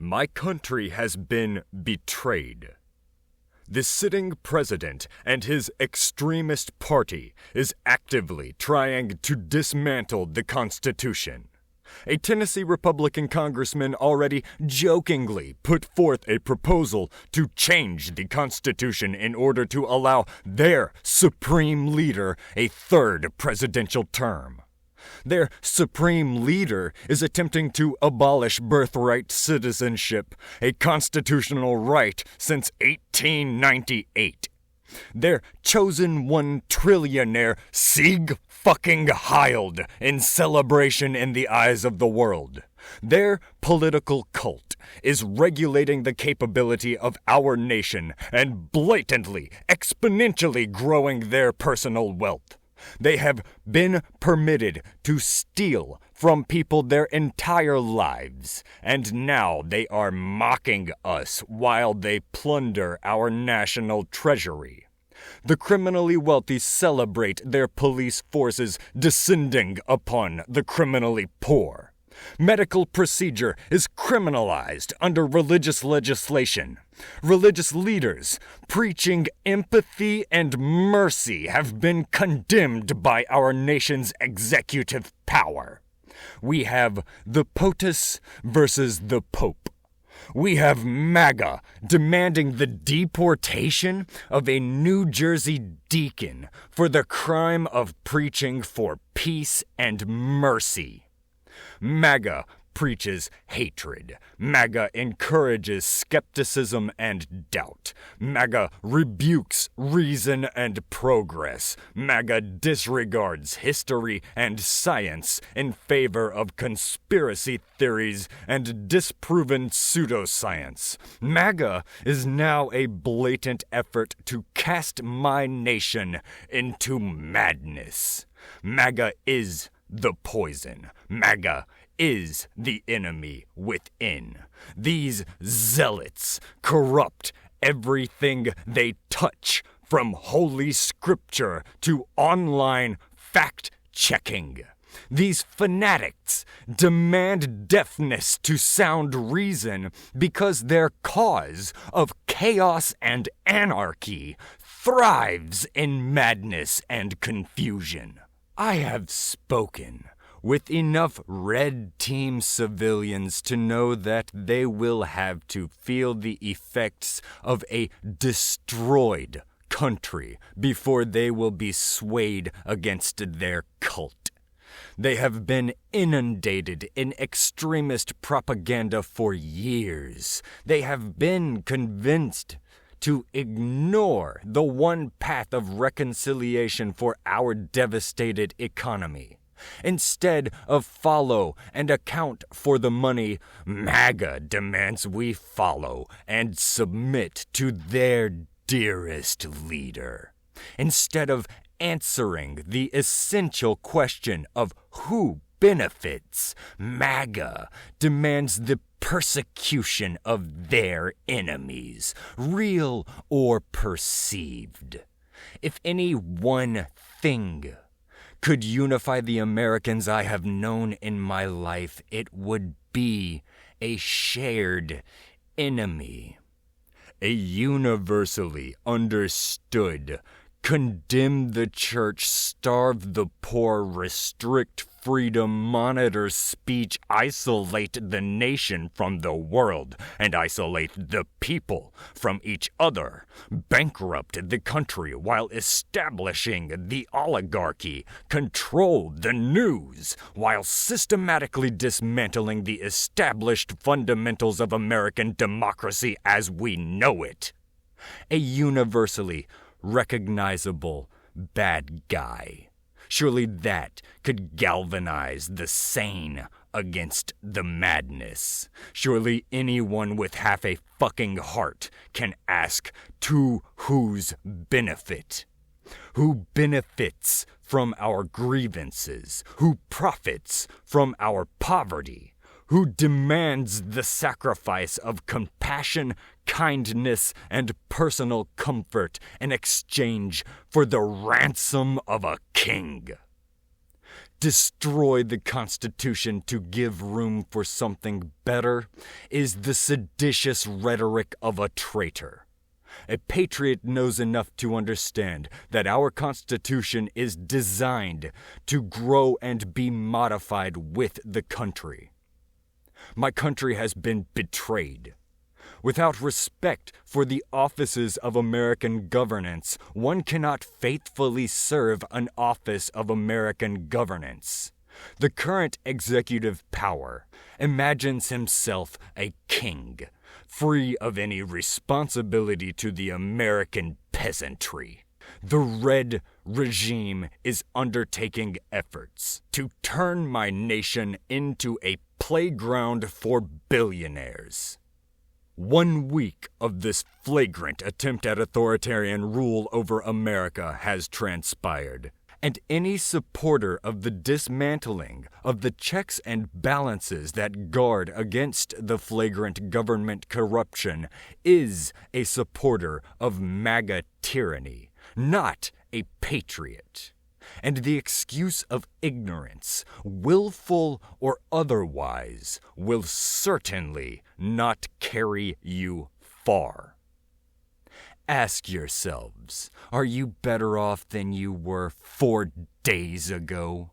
My country has been betrayed. The sitting president and his extremist party is actively trying to dismantle the Constitution. A Tennessee Republican congressman already jokingly put forth a proposal to change the Constitution in order to allow their supreme leader a third presidential term. Their supreme leader is attempting to abolish birthright citizenship, a constitutional right since 1898. Their chosen one trillionaire Sieg fucking Heiled in celebration in the eyes of the world. Their political cult is regulating the capability of our nation and blatantly, exponentially growing their personal wealth. They have been permitted to steal from people their entire lives, and now they are mocking us while they plunder our national treasury. The criminally wealthy celebrate their police forces descending upon the criminally poor. Medical procedure is criminalized under religious legislation. Religious leaders preaching empathy and mercy have been condemned by our nation's executive power. We have the POTUS versus the Pope. We have MAGA demanding the deportation of a New Jersey deacon for the crime of preaching for peace and mercy. MAGA preaches hatred. MAGA encourages skepticism and doubt. MAGA rebukes reason and progress. MAGA disregards history and science in favor of conspiracy theories and disproven pseudoscience. MAGA is now a blatant effort to cast my nation into madness. MAGA is the poison. MAGA is the enemy within. These zealots corrupt everything they touch, from Holy Scripture to online fact-checking. These fanatics demand deafness to sound reason because their cause of chaos and anarchy thrives in madness and confusion. I have spoken with enough red team civilians to know that they will have to feel the effects of a destroyed country before they will be swayed against their cult. They have been inundated in extremist propaganda for years. They have been convinced to ignore the one path of reconciliation for our devastated economy. Instead of follow and account for the money, MAGA demands we follow and submit to their dearest leader. Instead of answering the essential question of who benefits, MAGA demands the persecution of their enemies, real or perceived. If any one thing could unify the Americans I have known in my life, it would be a shared enemy. A universally understood condemn the church, starve the poor, restrict freedom, monitor speech, isolate the nation from the world, and isolate the people from each other, bankrupt the country while establishing the oligarchy, control the news while systematically dismantling the established fundamentals of American democracy as we know it. A universally recognizable bad guy. Surely that could galvanize the sane against the madness. Surely anyone with half a fucking heart can ask, to whose benefit? Who benefits from our grievances? Who profits from our poverty? Who demands the sacrifice of compassion, kindness, and personal comfort in exchange for the ransom of a king? destroy the Constitution to give room for something better is the seditious rhetoric of a traitor. A patriot knows enough to understand that our Constitution is designed to grow and be modified with the country. My country has been betrayed. Without respect for the offices of American governance, one cannot faithfully serve an office of American governance. The current executive power imagines himself a king, free of any responsibility to the American peasantry. The Red regime is undertaking efforts to turn my nation into a playground for billionaires. 1 week of this flagrant attempt at authoritarian rule over America has transpired, and any supporter of the dismantling of the checks and balances that guard against the flagrant government corruption is a supporter of MAGA tyranny, not a patriot. And the excuse of ignorance, willful or otherwise, will certainly not carry you far. Ask yourselves, are you better off than you were 4 days ago?